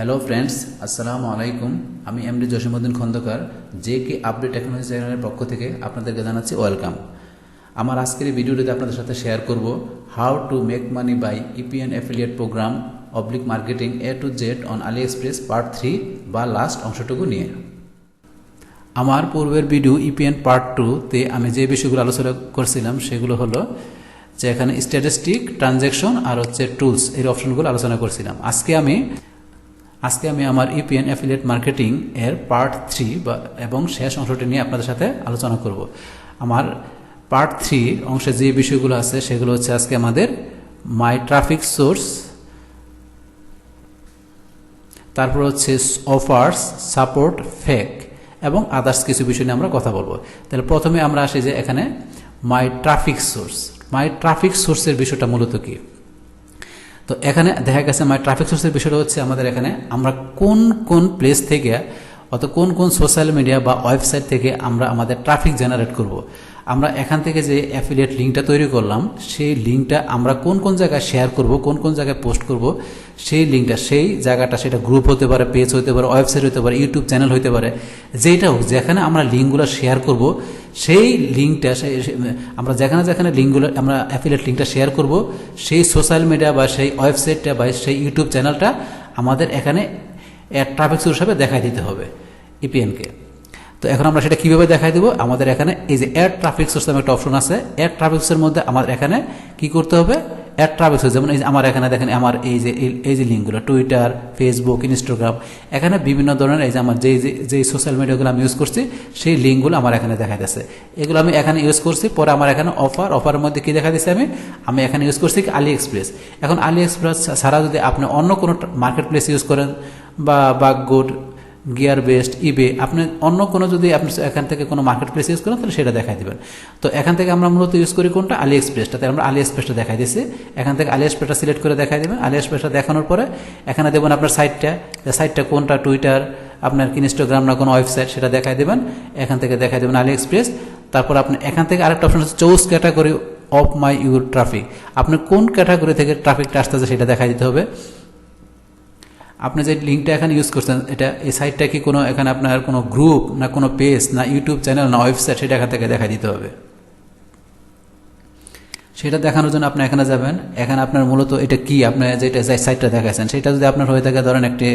Hello friends, আসসালামু আলাইকুম। আমি MD Jasimuddin Khandakar, JK update technology চ্যানেলের পক্ষ থেকে আপনাদেরকে জানাচ্ছি ওয়েলকাম। আমার আজকের এই ভিডিওটিতে আপনাদের সাথে শেয়ার করব how to make money by EPN affiliate program oblique marketing A to Z on AliExpress part 3 বা লাস্ট অংশটুকু নিয়ে। আমার পূর্বের ভিডিও ইপিএন পার্ট 2-তে আমি যে বিষয়গুলো আলোচনা করছিলাম সেগুলো হলো যে এখানে স্ট্যাটিস্টিক, ট্রানজ্যাকশন আর হচ্ছে টুলস, এই অপশনগুলো আলোচনা করছিলাম। আজকে আমি আমার ইপিএন অ্যাফিলিয়েট মার্কেটিং এর পার্ট 3 এবং শেষ অংশটি নিয়ে আপনাদের সাথে আলোচনা করব। আমার পার্ট 3 অংশে যে বিষয়গুলো আছে সেগুলো হচ্ছে আজকে আমাদের মাই ট্রাফিক সোর্স, তারপর হচ্ছে অফার্স, সাপোর্ট, ফেক এবং আদার্স কিছু বিষয় নিয়ে আমরা কথা বলবো। তাহলে প্রথমে আমরা আসি যে এখানে মাই ট্রাফিক সোর্স। মাই ট্রাফিক সোর্সের বিষয়টা মূলত কি? তো এখানে দেখা গেছে মাই ট্রাফিক সোর্সের বিষয়টা হচ্ছে আমাদের এখানে আমরা কোন কোন প্লেস থেকে অথবা কোন কোন সোশ্যাল মিডিয়া বা ওয়েবসাইট থেকে আমরা আমাদের ট্রাফিক জেনারেট করব। আমরা এখান থেকে যে অ্যাফিলিয়েট লিঙ্কটা তৈরি করলাম সেই লিঙ্কটা আমরা কোন কোন জায়গায় শেয়ার করব, কোন কোন জায়গায় পোস্ট করব, সেই লিঙ্কটা, সেই জায়গাটা, সেটা গ্রুপ হতে পারে, পেজ হতে পারে, ওয়েবসাইট হতে পারে, ইউটিউব চ্যানেল হতে পারে, যেটা হোক, যেখানে আমরা লিঙ্কগুলো শেয়ার করব সেই লিঙ্কটা, আমরা যেখানে যেখানে লিঙ্কগুলো আমরা অ্যাফিলিয়েট লিঙ্কটা শেয়ার করব সেই সোশ্যাল মিডিয়া বা সেই ওয়েবসাইটটা বা সেই ইউটিউব চ্যানেলটা আমাদের এখানে ট্রাফিক সোর্স হিসেবে দেখাই দিতে হবে ইপিএনকে। তো এখন আমরা সেটা কিভাবে দেখাই দেবো? আমাদের এখানে এই যে অ্যাড ট্রাফিক সোর্স নামে একটা অপশন আছে। অ্যাড ট্রাফিক সোর্সের মধ্যে আমাদের এখানে কি করতে হবে? অ্যাড ট্রাফিক সোর্স, যেমন এই যে আমার এখানে দেখেন আমার এই যে লিঙ্কগুলো, টুইটার, ফেসবুক, ইনস্টাগ্রাম, এখানে বিভিন্ন ধরনের এই যে আমার যেই সোশ্যাল মিডিয়াগুলো আমি ইউজ করছি সেই লিঙ্কগুলো আমার এখানে দেখা যাচ্ছে। এগুলো আমি এখানে ইউজ করছি। পরে আমার এখানে অফারের মধ্যে কি দেখা দিচ্ছে? আমি এখানে ইউজ করছি কি AliExpress। এখন AliExpress ছাড়া যদি আপনি অন্য কোনো মার্কেট প্লেস ইউজ করেন বা গুড, গিয়ার বেস্ট, ইবে, আপনি অন্য কোনো যদি আপনি এখান থেকে কোনো মার্কেট প্লেস ইউজ করেন তাহলে সেটা দেখাই দেবেন। তো এখান থেকে আমরা মূলত ইউজ করি কোনটা? AliExpressটাতে আমরা AliExpressটা দেখাই দিয়েছি। এখান থেকে AliExpressটা সিলেক্ট করে দেখাই দেবেন। AliExpressটা দেখানোর পরে এখানে দেবেন আপনার সাইটটা কোনটা, টুইটার, আপনার ইনস্টাগ্রাম না কোনো ওয়েবসাইট, সেটা দেখাই দেবেন। এখান থেকে দেখাই দেবেন AliExpress। তারপর আপনি এখান থেকে আরেকটা অপশন আছে choose category of my your traffic. আপনি কোন ক্যাটাগরি থেকে ট্রাফিকটা আসতেছে সেটা দেখাই দিতে হবে। আপনি যে লিঙ্কটা এখানে ইউজ করছেন, এটা এই সাইটটা কি কোনো এখানে আপনার কোনো গ্রুপ না কোনো পেজ না ইউটিউব চ্যানেল না ওয়েবসাইট, সেটা এখান থেকে দেখা দিতে হবে। সেটা দেখানোর জন্য আপনি এখানে যাবেন। এখানে আপনার মূলত এটা কি, আপনি যেটা সাইটটা দেখাচ্ছেন সেটা যদি আপনার হয়ে থাকে ধরেন একটি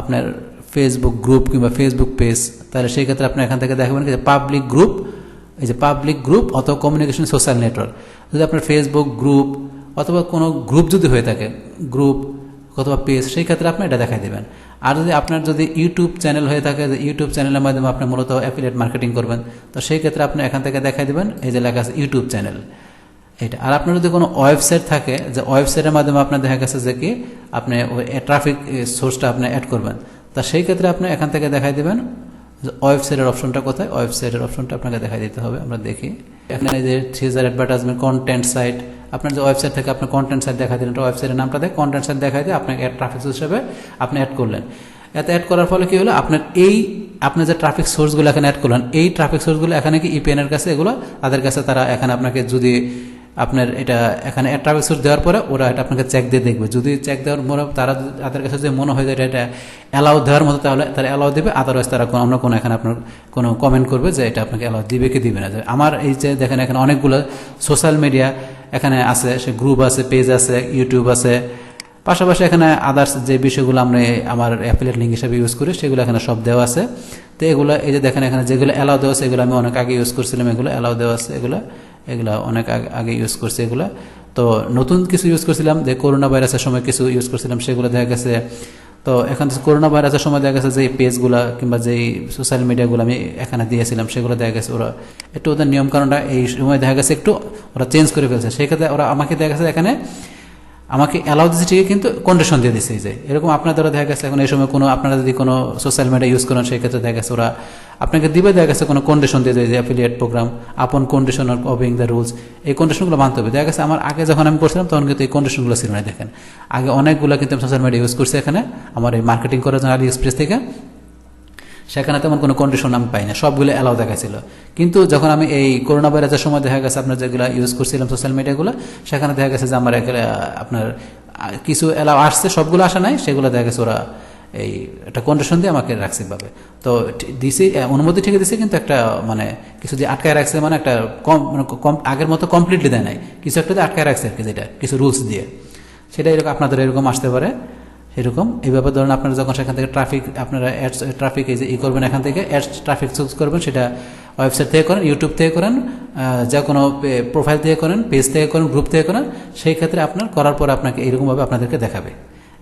আপনার ফেসবুক গ্রুপ কিংবা ফেসবুক পেজ, তাহলে সেই ক্ষেত্রে আপনি এখান থেকে দেখাবেন যে পাবলিক গ্রুপ, এই যে পাবলিক গ্রুপ অথবা কমিউনিকেশন সোশ্যাল নেটওয়ার্ক। যদি আপনার ফেসবুক গ্রুপ অথবা কোনো গ্রুপ যদি হয়ে থাকে, গ্রুপ অথবা পেজ, সেই ক্ষেত্রে আপনি এটা দেখাই দেবেন। আর যদি আপনার যদি ইউটিউব চ্যানেল হয়ে থাকে, যে ইউটিউব চ্যানেলের মাধ্যমে আপনি মূলত অ্যাফিলিয়েট মার্কেটিং করবেন, তো সেই ক্ষেত্রে আপনি এখান থেকে দেখাই দেবেন এই যে লেখা আছে ইউটিউব চ্যানেল, এটা। আর আপনার যদি কোনো ওয়েবসাইট থাকে, যে ওয়েবসাইটের মাধ্যমে আপনার দেখা গেছে যে কি আপনি ওই ট্রাফিক সোর্সটা আপনি অ্যাড করবেন, তা সেই ক্ষেত্রে আপনি এখান থেকে দেখাই দেবেন যে ওয়েবসাইটের অপশনটা কোথায়, ওয়েবসাইটের অপশনটা আপনাকে দেখাই দিতে হবে। আমরা দেখি এখানে যে 3000 অ্যাডভার্টাইজমেন্ট কন্টেন্ট সাইট, আপনার যে ওয়েবসাইট থেকে আপনি কন্টেন্ট সাইট দেখা দিলেন, ওয়েবসাইটের নামটা দেয় কন্টেন্ট সাইট দেখাই দিয়ে আপনাকে ট্রাফিক সোর্স হিসেবে আপনি অ্যাড করলেন। এতে অ্যাড করার ফলে কি হলো, আপনার যে ট্রাফিক সোর্সগুলো এখানে অ্যাড করলেন, এই ট্রাফিক সোর্সগুলো এখানে কি ইপিএনের কাছে, এগুলো তাদের কাছে, তারা এখানে আপনাকে যদি আপনার এটা এখানে ট্রাফিক সোর্স দেওয়ার পরে ওরা এটা আপনাকে চেক দিয়ে দেখবে। যদি চেক দেওয়ার পরে তাদের কাছে যে মনে হয় যে এটা অ্যালাউ দেওয়ার মতো, তাহলে তারা অ্যালাউ দেবে। আদারওয়াইজ তারা অন্য কোনো এখানে আপনার কোনো কমেন্ট করবে যে এটা আপনাকে অ্যালাউ দিবে কি দিবে না। আমার এই যে দেখেন এখানে অনেকগুলো সোশ্যাল মিডিয়া এখানে আছে, সে গ্রুপ আছে, পেজ আছে, ইউটিউব আছে, পাশাপাশি এখানে আদার্স যে বিষয়গুলো আমরা আমার অ্যাফিলিয়েট লিঙ্ক হিসেবে ইউজ করি সেগুলো এখানে সব দেওয়া আছে। তো এগুলো এই যে দেখেন এখানে যেগুলো অ্যালাউ দেওয়া আছে এগুলো আমি অনেক আগে ইউজ করছিলাম, এগুলো অ্যালাউ দেওয়া আছে, এগুলো অনেক আগে ইউজ করছি এগুলো। তো নতুন কিছু ইউজ করছিলাম, যে করোনা ভাইরাসের সময় কিছু ইউজ করছিলাম, সেগুলো দেখা গেছে। তো এখন করোনা ভাইরাসের সময় দেখা গেছে যে পেজগুলো কিংবা যেই সোশ্যাল মিডিয়াগুলো আমি এখানে দিয়েছিলাম সেগুলো দেখা গেছে ওরা একটু ওদের নিয়মকানুনটা এই সময় দেখা গেছে একটু ওরা চেঞ্জ করে ফেলছে। সেক্ষেত্রে ওরা আমাকে দেখা গেছে এখানে আমাকে অ্যালাউ দিচ্ছে ঠিকই, কিন্তু কন্ডিশন দিয়ে দিচ্ছে যে এরকম আপনার দ্বারা দেখা গেছে এখন এই সময় কোনো আপনারা যদি কোনো সোশ্যাল মিডিয়া ইউজ করেন সেই ক্ষেত্রে দেখা গেছে ওরা আপনাকে দিবে, দেখা গেছে কোনো কন্ডিশন দিয়ে যে অ্যাফিলিয়েট প্রোগ্রাম আপন কন্ডিশন অফ ওবিং দ্য রুলস, এই কন্ডিশনগুলো মানতে হবে। দেখা গেছে আমার আগে যখন আমি করছিলাম তখন কিন্তু এই কন্ডিশনগুলো ছিল না। দেখেন আগে অনেকগুলো কিন্তু আমি সোশ্যাল মিডিয়া ইউজ করছি এখানে আমার এই মার্কেটিং করার জন্য AliExpress থেকে, সেখানে তেমন কোনো কন্ডিশন আমি পাই না, সবগুলো অ্যালাউ দেখাচ্ছিল। কিন্তু যখন আমি এই করোনা ভাইরাসের সময় দেখা গেছে আপনার যেগুলো ইউজ করছিলাম সোশ্যাল মিডিয়াগুলো, সেখানে দেখা গেছে যে আমার আপনার কিছু অ্যালাউ আসছে, সবগুলো আসা নাই, সেগুলো দেখা গেছে ওরা এই একটা কন্ডিশন দিয়ে আমাকে রাখছে ভাবে। তো দিছি, অনুমতি ঠিক দিছে, কিন্তু একটা মানে কিছু দিয়ে আটকায় রাখছে, মানে একটা কম আগের মতো কমপ্লিটলি দেয় নাই, কিছু একটা দিয়ে আটকায় রাখছে আর কি, যেটা কিছু রুলস দিয়ে। সেটা এরকম আপনাদের এরকম আসতে পারে। এরকম এইভাবে ধরুন আপনারা যখন সেখান থেকে ট্রাফিক, আপনারা অ্যাডস ট্রাফিক এই যে করবেন, এখান থেকে অ্যাডস ট্রাফিক চুজ করবেন, সেটা ওয়েবসাইট থেকে করেন, ইউটিউব থেকে করেন, যে কোনো প্রোফাইল থেকে করেন, পেজ থেকে করেন, গ্রুপ থেকে করেন, সেই ক্ষেত্রে আপনার করার পর আপনাকে এইরকমভাবে আপনাদেরকে দেখাবে।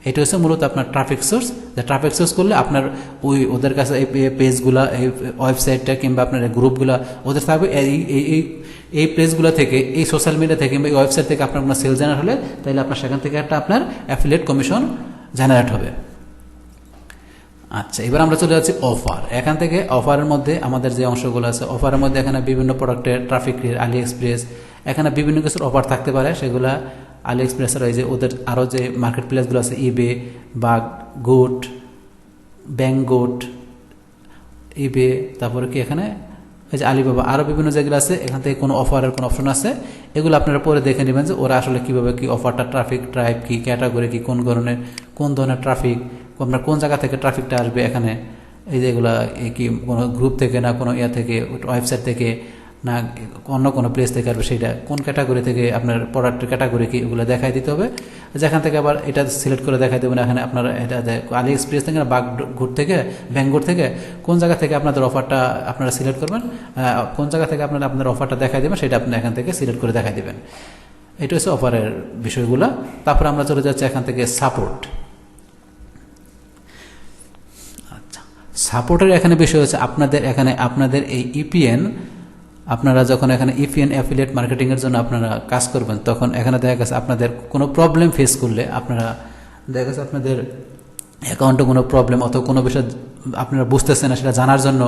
এটা হচ্ছে মূলত আপনার ট্রাফিক সোর্স। যে ট্রাফিক সোর্স করলে আপনার ওদের কাছে এই পেজগুলা, এই ওয়েবসাইটটা কিংবা আপনার গ্রুপগুলা ওদের থাকবে। এই পেজগুলো থেকে, এই সোশ্যাল মিডিয়া থেকে কিংবা এই ওয়েবসাইট থেকে আপনার কোনো সেল জেনারেট হলে, তাহলে আপনার সেখান থেকে একটা আপনার অ্যাফিলিয়েট কমিশন জেনারেট হবে। আচ্ছা, এবার আমরা চলে যাচ্ছি অফার। এখান থেকে অফারের মধ্যে আমাদের যে অংশগুলো আছে, অফারের মধ্যে এখানে বিভিন্ন প্রোডাক্টের ট্রাফিক, আলি এক্সপ্রেস, এখানে বিভিন্ন কিছুর অফার থাকতে পারে। সেগুলা আলি এক্সপ্রেসের এই যে ওদের আরও যে মার্কেট প্লেসগুলো আছে, ইবে বা গুড, ব্যাংগুড, ইবে, তারপরে কি এখানে এই যে আলিবাবা, আরও বিভিন্ন যেগুলো আছে, এখান থেকে কোনো অফারের কোনো অপশন আছে, এগুলো আপনারা পরে দেখে নেবেন যে ওরা আসলে কীভাবে কি অফারটা, ট্রাফিক টাইপ কি, ক্যাটাগরি কি, কোন ধরনের ট্রাফিক, আপনার কোন জায়গা থেকে ট্রাফিকটা আসবে এখানে, এই যে এগুলা কি কোনো গ্রুপ থেকে না কোনো থেকে, ওয়েবসাইট থেকে না অন্য কোনো প্লেস থেকে আসবে, সেটা কোন ক্যাটাগরি থেকে, আপনার প্রোডাক্টের ক্যাটাগরি কি, ওগুলো দেখাই দিতে হবে। যেখান থেকে আবার এটা সিলেক্ট করে দেখাই দেবেন, এখানে আপনারা এটা আলি এক্সপ্রেস থেকে না বাগগুড থেকে, ব্যাঙ্গুড থেকে, কোন জায়গা থেকে আপনাদের অফারটা আপনারা সিলেক্ট করবেন, কোন জায়গা থেকে আপনারা আপনার অফারটা দেখাই দেবেন, সেটা আপনি এখান থেকে সিলেক্ট করে দেখাই দেবেন। এটা হচ্ছে অফারের বিষয়গুলো। তারপর আমরা চলে যাচ্ছি এখান থেকে সাপোর্ট। আচ্ছা, সাপোর্টের এখানে বিষয় হচ্ছে আপনাদের এই ইপিএন, আপনারা যখন এখানে ইপিএন অ্যাফিলিয়েট মার্কেটিংয়ের জন্য আপনারা কাজ করবেন, তখন এখানে দেখা গেছে আপনাদের কোনো প্রবলেম ফেস করলে, আপনারা দেখা গেছে আপনাদের অ্যাকাউন্টে কোনো প্রবলেম অথবা কোনো বিষয় আপনারা বুঝতেছেন না, সেটা জানার জন্য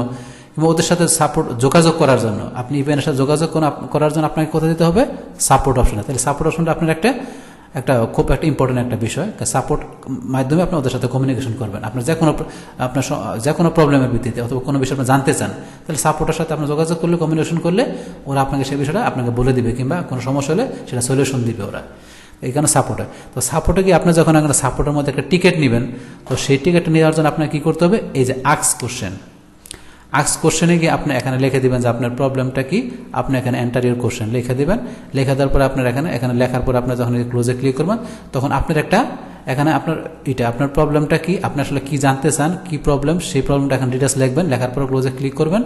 কিংবা ওদের সাথে যোগাযোগ করার জন্য, আপনি ইপিএনের সাথে যোগাযোগ করার জন্য আপনাকে কোথায় দিতে হবে? সাপোর্ট অপশনে। তাহলে সাপোর্ট অপশনটা আপনার খুব একটা ইম্পর্টেন্ট একটা বিষয়। সাপোর্ট মাধ্যমে আপনি ওদের সাথে কমিউনিকেশন করবেন, আপনার যে কোনো প্রবলেমের ভিত্তিতে অথবা কোনো বিষয় আপনি জানতে চান, তাহলে সাপোর্টের সাথে আপনি যোগাযোগ করলে, কমিউনিকেশন করলে ওরা আপনাকে সেই বিষয়টা আপনাকে বলে দিবে, কিংবা কোনো সমস্যা হলে সেটা সলিউশন দিবে ওরা। এইখানে সাপোর্টে, তো সাপোর্টে গিয়ে আপনি যখন একটা সাপোর্টের মধ্যে একটা টিকিট নেবেন, তো সেই টিকিটটা নেওয়ার জন্য আপনাকে কী করতে হবে? এই যে আস্ক কোশ্চেনে গিয়ে আপনি এখানে লিখে দিবেন যে আপনার প্রবলেমটা কি, আপনি এখানে এন্টার ইউর কোশ্চেন লিখে দিবেন। লিখে দেওয়ার পরে আপনার এখানে লেখার পরে আপনি যখন ক্লোজে ক্লিক করবেন, তখন আপনার এখানে আপনার প্রবলেমটা কি, আপনি আসলে কি জানতে চান, কি প্রবলেম, সেই প্রবলেমটা এখানে ডিটেলস লিখবেন। লেখার পরে ক্লোজে ক্লিক করবেন।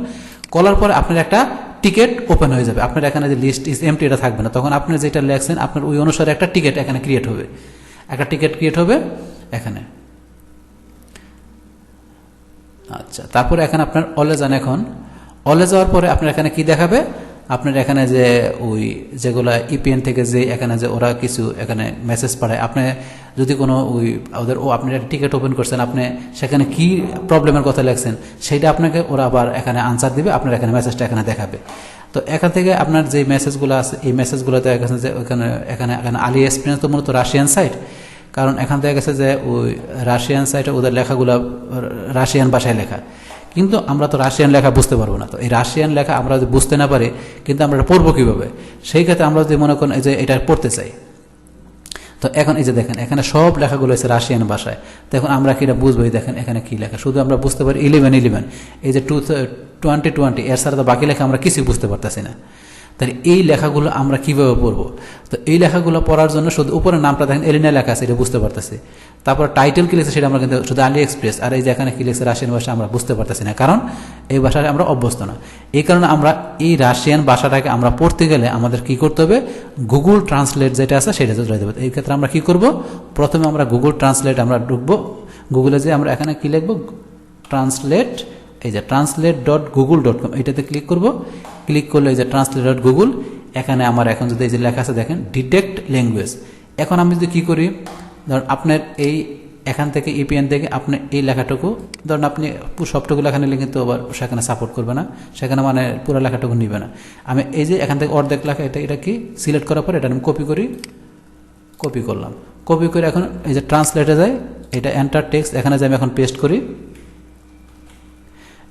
করার পরে আপনার একটা টিকিট ওপেন হয়ে যাবে। আপনার এখানে যে লিস্ট ইজ এমটি, এটা থাকবে না। তখন আপনি যেটা লেখছেন, আপনার ওই অনুসারে একটা টিকিট এখানে ক্রিয়েট হবে এখানে। আচ্ছা, তারপরে এখানে আপনার অলে যান। এখন অলে যাওয়ার পরে আপনার এখানে কি দেখাবে? আপনার এখানে যে ওই যেগুলো ইপিএন থেকে যে এখানে যে ওরা কিছু এখানে মেসেজ পাঠায়, আপনি যদি কোনো আপনি একটা টিকিট ওপেন করছেন, আপনি সেখানে কি প্রবলেমের কথা লেখছেন, সেইটা আপনাকে ওরা আবার এখানে আনসার দিবে, আপনার এখানে মেসেজটা এখানে দেখাবে। তো এখান থেকে আপনার যে মেসেজগুলো আছে, এই মেসেজগুলো দেখা গেছে যে এখানে আলি এক্সপ্রেস তো মূলত রাশিয়ান সাইট, কারণ এখান থেকে গেছে যে ওই রাশিয়ান সাইটে ওদের লেখাগুলো রাশিয়ান ভাষায় লেখা, কিন্তু আমরা তো রাশিয়ান লেখা বুঝতে পারবো না। তো এই রাশিয়ান লেখা আমরা যদি বুঝতে না পারি, কিন্তু আমরা এটা পড়বো কীভাবে? সেই ক্ষেত্রে আমরা যদি মনে করেন যে এটা পড়তে চাই, তো এখন এই যে দেখেন এখানে সব লেখাগুলো হচ্ছে রাশিয়ান ভাষায়। তো এখন আমরা কি এটা বুঝবো? দেখেন এখানে কি লেখা, শুধু আমরা বুঝতে পারি 11 এই যে 2020, এর সাথে তো বাকি লেখা আমরা কিছুই বুঝতে পারতেছি না। তাহলে এই লেখাগুলো আমরা কিভাবে পড়বো? তো এই লেখাগুলো পড়ার জন্য শুধু উপরে নামটা দেখেন এলিনা লেখা আছে, এটা বুঝতে পারতেছি। তারপর টাইটেল কি লিখছে সেটা আমরা কিন্তু শুধু আলি এক্সপ্রেস, আর এই যে এখানে কি লিখছে রাশিয়ান ভাষা, আমরা বুঝতে পারতেছি না, কারণ এই ভাষায় আমরা অভ্যস্ত না। এই কারণে আমরা এই রাশিয়ান ভাষাটাকে আমরা পড়তে গেলে আমাদের কি করতে হবে? গুগল ট্রান্সলেট যেটা আছে সেটা চলে যাবে। এই ক্ষেত্রে আমরা কি করব? প্রথমে আমরা গুগল ট্রান্সলেট আমরা ঢুকবো। গুগলে যে আমরা এখানে কি লিখবো? ট্রান্সলেট, এই যে translate.google.com, এটাতে ক্লিক করব। ক্লিক করলে এই যে translate.google, এখানে আমার এখন যদি এই যে লেখা আছে দেখেন ডিটেক্ট ল্যাঙ্গুয়েজ। এখন আমি যদি কী করি, ধরুন আপনার এখান থেকে ইপিএন থেকে আপনি এই লেখাটুকু ধরুন আপনি সবটুকু লেখা নিলে কিন্তু আবার সেখানে সাপোর্ট করবে না, সেখানে মানে পুরো লেখাটুকু নিবে না। আমি এই যে এখান থেকে অর্ধেক লেখা এটা কি সিলেক্ট করার পর এটা আমি কপি করলাম। কপি করে এখন এই যে ট্রান্সলেটে যায়, এটা এন্টার টেক্সট, এখানে যে আমি এখন পেস্ট করি,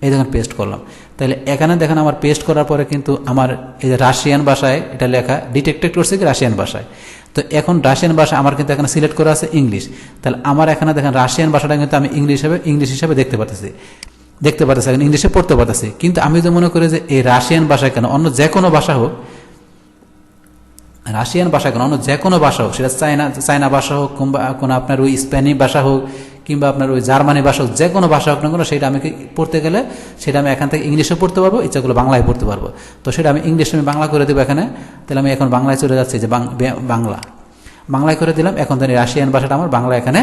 এই দেখেন পেস্ট করলাম। তাহলে এখানে দেখেন আমার পেস্ট করার পরে কিন্তু আমার এই যে রাশিয়ান ভাষায় এটা লেখা ডিটেক্টেড করছে কি রাশিয়ান ভাষায়। তো এখন রাশিয়ান ভাষা আমার কিন্তু এখানে সিলেক্ট করা আছে ইংলিশ, তাহলে আমার এখানে দেখেন রাশিয়ান ভাষাটা কিন্তু আমি ইংলিশ হিসাবে দেখতে পাচ্ছি এখন ইংলিশে পড়তে পারতেছি। কিন্তু আমি যদি মনে করি যে এই রাশিয়ান ভাষা কেন, অন্য যে কোনো ভাষা হোক, রাশিয়ান ভাষা কেন অন্য যে কোনো ভাষা হোক, সেটা চায়না ভাষা হোক কিংবা কোনো আপনার ওই স্প্যানিশ ভাষা হোক কিংবা আপনার ওই জার্মানি ভাষা হোক, যে কোনো ভাষা হোক না কোনো, সেটা আমি পড়তে গেলে সেটা আমি এখান থেকে ইংলিশে পড়তে পারবো, ইচ্ছা করলে বাংলায় পড়তে পারবো। তো সেটা আমি ইংলিশে আমি বাংলা করে দেবো এখানে। তাহলে আমি এখন বাংলায় চলে যাচ্ছি, যে বাংলায় করে দিলাম। এখন তো রাশিয়ান ভাষাটা আমার বাংলা এখানে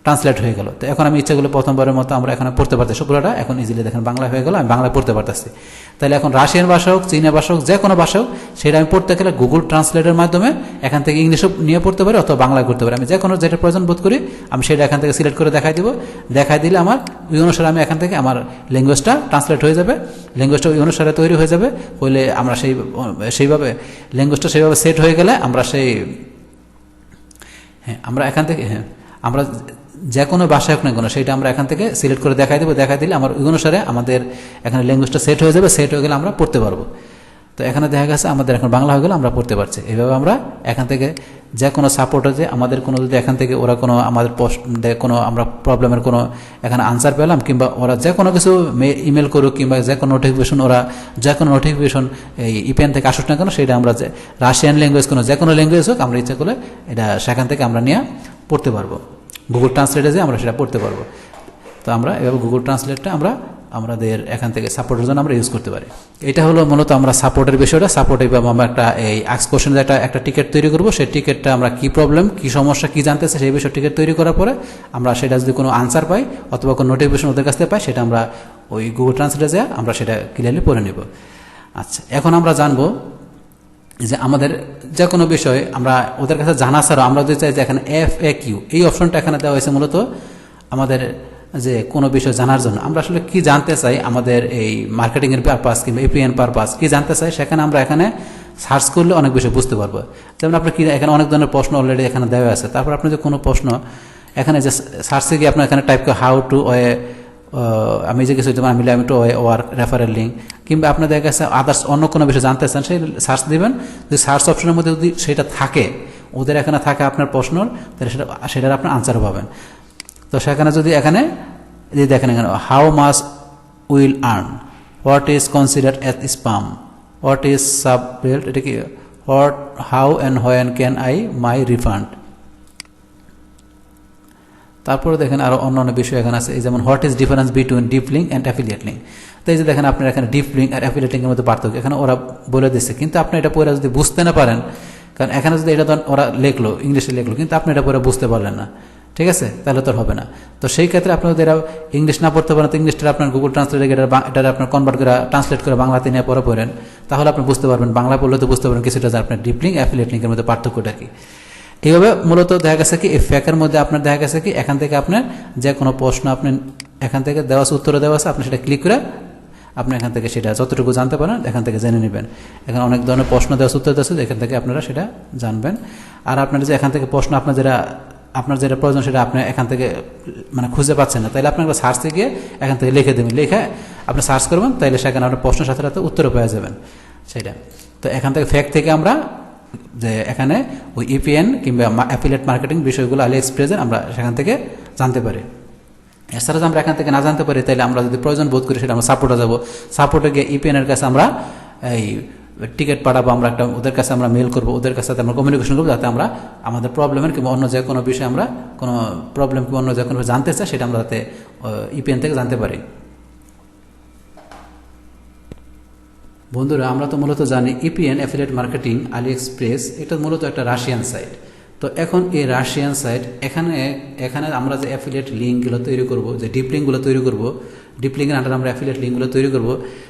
ট্রান্সলেট হয়ে গেল। তো এখন আমি ইচ্ছা করলে প্রথমবারের মতো আমরা এখানে পড়তে পারতেছি পুরোটা, এখন ইজিলি দেখেন বাংলা হয়ে গেল, আমি বাংলায় পড়তে পারতেছি। তাহলে এখন রাশিয়ান ভাষা হোক, চীনা ভাষা হোক, যে কোনো ভাষা হোক, সেটা আমি পড়তে গেলে গুগল ট্রান্সলেটের মাধ্যমে এখান থেকে ইংলিশও নিয়ে পড়তে পারি অথবা বাংলায় করতে পারি। আমি যে কোনো যেটা প্রয়োজন বোধ করি আমি সেটা এখান থেকে সিলেক্ট করে দেখাই দিলে আমার ওই অনুসারে আমি এখান থেকে আমার ল্যাঙ্গুয়েজটা ট্রান্সলেট হয়ে যাবে, ল্যাঙ্গুয়েজটা ওই অনুসারে তৈরি হয়ে যাবে। হইলে আমরা সেইভাবে ল্যাঙ্গুয়েজটা সেইভাবে সেট হয়ে গেলে আমরা আমরা এখান থেকে আমরা যে কোনো ভাষা হোক না কোনো, সেটা আমরা এখান থেকে সিলেক্ট করে দেখাই দিলে আমার ওই অনুসারে আমাদের এখানে ল্যাঙ্গুয়েজটা সেট হয়ে যাবে, সেট হয়ে গেলে আমরা পড়তে পারবো। তো এখানে দেখা গেছে আমাদের এখন বাংলা হয়ে গেলে আমরা পড়তে পারছি। এইভাবে আমরা এখান থেকে যে কোনো সাপোর্ট আছে আমাদের কোনো, যদি এখান থেকে ওরা কোনো আমাদের কোনো আমরা প্রবলেমের কোনো এখানে আনসার পেলাম, কিংবা ওরা যে কোনো কিছু ইমেল করুক কিংবা যে কোনো নোটিফিকেশন এই ইপিএন থেকে আসুক না কেন, সেটা আমরা যে রাশিয়ান ল্যাঙ্গুয়েজ কোনো যে কোনো ল্যাঙ্গুয়েজ হোক আমরা ইচ্ছা করলে এটা সেখান থেকে আমরা নিয়ে পড়তে পারবো। গুগল ট্রান্সলেটে যে আমরা সেটা পড়তে পারবো। তো আমরা এভাবে গুগল ট্রান্সলেটটা আমাদের এখান থেকে সাপোর্টের জন্য আমরা ইউজ করতে পারি। এটা হলো মূলত আমরা সাপোর্টের বিষয়টা। সাপোর্ট এইভাবে আমরা এই আস্ক কোশ্চেনের একটা টিকিট তৈরি করবো। সেই টিকিটটা আমরা কি প্রবলেম, কি সমস্যা, কি জানতেছে সেই বিষয়ে টিকিট তৈরি করার পরে আমরা সেটা যদি কোনো আনসার পাই অথবা কোনো নোটিফিকেশন ওদের কাছ থেকে পাই, সেটা আমরা ওই গুগল ট্রান্সলেটে যা আমরা সেটা ক্লিয়ারলি পড়ে নেব। আচ্ছা, এখন আমরা জানবো যে আমাদের যে কোনো বিষয় আমরা ওদের কাছে জানা ছাড়াও আমরা যদি চাই যে এখানে FAQ এই অপশনটা এখানে দেওয়া হয়েছে মূলত আমাদের যে কোনো বিষয় জানার জন্য। আমরা আসলে কি জানতে চাই, আমাদের এই মার্কেটিংয়ের পারপাস কিংবা এপিএন পারপাস কি জানতে চাই, সেখানে আমরা এখানে সার্চ করলে অনেক বিষয় বুঝতে পারবো। যেমন আপনি কি এখানে অনেক ধরনের প্রশ্ন অলরেডি এখানে দেওয়া আছে। তারপর আপনি যে কোনো প্রশ্ন এখানে যে সার্চে গিয়ে আপনার এখানে টাইপ করে হাউ টু আমি যে কিছু আমি টু ওয়ার্ক রেফারেল লিঙ্ক, কিংবা আপনাদের কাছে আদার্স অন্য কোনো বিষয় জানতে চান সেই সার্চ দিবেন। যদি সার্চ অপশনের মধ্যে যদি সেটা থাকে, ওদের এখানে থাকে আপনার প্রশ্ন, তাহলে সেটার আপনার আনসার পাবেন। তো সেখানে যদি এখানে দেখেন এখানে how much will earn, what is considered as spam, what is sub belt, এটা কি how and when can I my refund. তারপরে দেখেন আরো অন্যান্য বিষয় এখানে আছে, এই যেমন what is difference between deep link and affiliate link. তো এই যে দেখেন আপনার এখানে ডিপ লিঙ্ক আর অ্যাফিলিয়েট লিঙ্কের মধ্যে পার্থক্য এখানে ওরা বলে দিচ্ছে, কিন্তু আপনি এটা পড়ে যদি বুঝতে না পারেন, কারণ এখানে যদি এটা ওরা লিখলো ইংলিশে লিখলো, কিন্তু আপনি এটা পড়ে বুঝতে পারলেন না, ঠিক আছে, তাহলে তো হবে না। তো সেই ক্ষেত্রে আপনি যদি ইংলিশ না পড়তে পারেন, তো ইংলিশটা আপনার গুগল ট্রান্সলেটে এটা আপনার কনভার্ট করে ট্রান্সলেট করে বাংলাতে নিয়ে পড়েন, তাহলে আপনি বুঝতে পারবেন। বাংলা পড়লে তো বুঝতে পারবেন কিছুটা যে আপনার ডিপ লিঙ্ক অ্যাফিলিয়েট লিঙ্কের মধ্যে পার্থক্যটা কি। এইভাবে মূলত দেখা গেছে কি এই ফ্যাকের মধ্যে আপনার দেখা গেছে কি এখান থেকে আপনার যে কোনো প্রশ্ন আপনি এখান থেকে দেওয়া আছে, উত্তরে দেওয়া আছে, আপনি সেটা ক্লিক করে আপনি এখান থেকে সেটা যতটুকু জানতে পারেন এখান থেকে জেনে নেবেন। এখানে অনেক ধরনের প্রশ্ন দেওয়া উত্তর দেওয়া আছে, এখান থেকে আপনারা সেটা জানবেন। আর আপনার যে এখান থেকে প্রশ্ন আপনার যেটা প্রয়োজন সেটা আপনি এখান থেকে মানে খুঁজে পাচ্ছেন না, তাইলে আপনার সার্চে গিয়ে এখান থেকে লিখে দেবেন, লিখে আপনি সার্চ করবেন, তাইলে সেখানে আপনার প্রশ্নের সাথে সাথে উত্তরও পেয়ে যাবেন সেটা। তো এখান থেকে ফ্যাক থেকে আমরা যে এখানে ওই ইপিএন কিংবা অ্যাফিলিয়েট মার্কেটিং বিষয়গুলো AliExpress আমরা সেখান থেকে জানতে পারি। এছাড়া যদি আমরা এখান থেকে না জানতে পারি, তাহলে আমরা যদি প্রয়োজন বোধ করি সেটা আমরা সাপোর্টে যাবো। সাপোর্টে গিয়ে ইপিএনের কাছে আমরা এই টিকিট পাঠাবো, আমরা ওদের কাছে আমরা মেল করবো, ওদের কাছে আমরা কমিউনিকেশন করবো, যাতে আমরা আমাদের প্রবলেমের কিংবা অন্য যে কোনো বিষয়ে আমরা কোনো প্রবলেম কিংবা অন্য যে কোনো জানতে চাই সেটা আমরা যাতে ইপিএন থেকে জানতে পারি। বন্ধুরা, আমরা তো মূলত জানি ইপিএন অ্যাফিলিয়েট মার্কেটিং AliExpress এটা মূলত একটা রাশিয়ান সাইট। তো এখন এই রাশিয়ান সাইট এখানে আমরা যে অ্যাফিলিয়েট লিঙ্কগুলো তৈরি করব, যে ডিপ লিঙ্কগুলো তৈরি করব, ডিপ লিঙ্কের আন্ডারে আমরা অ্যাফিলিয়েট লিঙ্কগুলো তৈরি করব।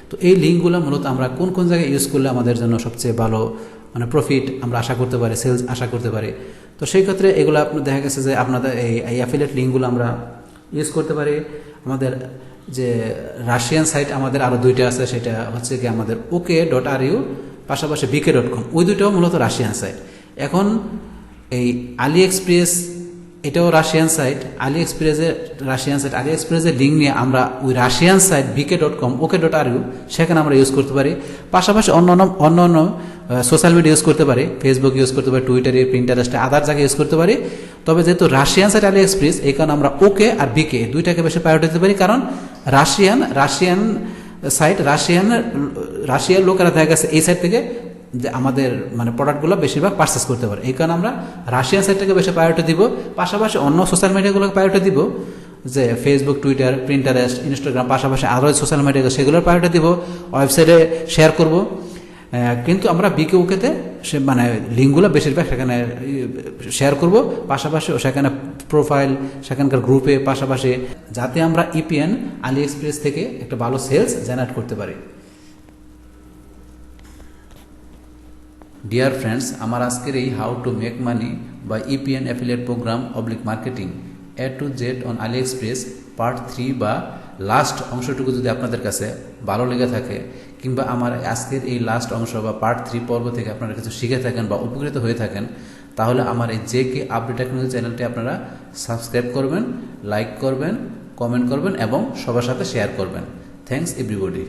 তো এই লিঙ্কগুলো মূলত আমরা কোন কোন জায়গায় ইউজ করলে আমাদের জন্য সবচেয়ে ভালো মানে প্রফিট আমরা আশা করতে পারি, সেলস আশা করতে পারি। তো সেই ক্ষেত্রে এগুলো আপনার দেখা গেছে যে আপনাদের এই অ্যাফিলিয়েট লিঙ্কগুলো আমরা ইউজ করতে পারি। আমাদের যে রাশিয়ান সাইট আমাদের আরও দুইটা আছে, সেটা হচ্ছে কি আমাদের OK.ru পাশাপাশি BK.com, ওই দুইটাও মূলত রাশিয়ান সাইট। এখন এই AliExpress এটাও রাশিয়ান সাইট, আলিএক্সপ্রেসের রাশিয়ান সাইট। আলিএক্সপ্রেসের লিঙ্ক নিয়ে আমরা ওই রাশিয়ান সাইট bk.com ok.ru সেখানে আমরা ইউজ করতে পারি। পাশাপাশি অন্য সোশ্যাল মিডিয়া ইউজ করতে পারি, ফেসবুক ইউজ করতে পারি, টুইটারে, প্রিন্টারেস্টে, আদার জায়গায় ইউজ করতে পারি। তবে যেহেতু রাশিয়ান সাইট আলিএক্সপ্রেস, এই কারণে আমরা ওকে আর বিকে দুইটাকে বেশি প্রায়োরিটি দিতে পারি। কারণ রাশিয়ান সাইট, রাশিয়ার লোকেরা দেখা গেছে এই সাইট থেকে যে আমাদের মানে প্রোডাক্টগুলো বেশিরভাগ পারচেস করতে পারে। এই কারণে আমরা রাশিয়ান সাইটটাকে বেশি প্রায়োরিটি দিব। পাশাপাশি অন্য সোশ্যাল মিডিয়াগুলোকে প্রায়োরিটি দিব, যে ফেসবুক, টুইটার, প্রিন্টারেস্ট, ইনস্টাগ্রাম, পাশাপাশি আরও সোশ্যাল মিডিয়া সেগুলোর প্রায়োরিটি দিব, ওয়েবসাইটে শেয়ার করব। কিন্তু আমরা বিকে ওকেতে মানে লিঙ্কগুলো বেশিরভাগ সেখানে শেয়ার করব, পাশাপাশি সেখানে প্রোফাইল, সেখানকার গ্রুপে, পাশাপাশি যাতে আমরা ইপিএন আলিএক্সপ্রেস থেকে একটা ভালো সেলস জেনারেট করতে পারি। ডিয়ার ফ্রেন্ডস, আমার আজকের এই হাউ টু মেক মানি বা EPN affiliate program oblique marketing A to Z on AliExpress part 3 বা লাস্ট অংশটুকু যদি আপনাদের কাছে ভালো লেগে থাকে, কিংবা আমার আজকের এই লাস্ট অংশ বা পার্ট 3 পর্ব থেকে আপনারা কিছু শিখে থাকেন বা উপকৃত হয়ে থাকেন, তাহলে আমার এই জেকে আপডেট টেকনোলজি চ্যানেলটি আপনারা সাবস্ক্রাইব করবেন, লাইক করবেন, কমেন্ট করবেন এবং সবার সাথে শেয়ার করবেন। Thanks everybody.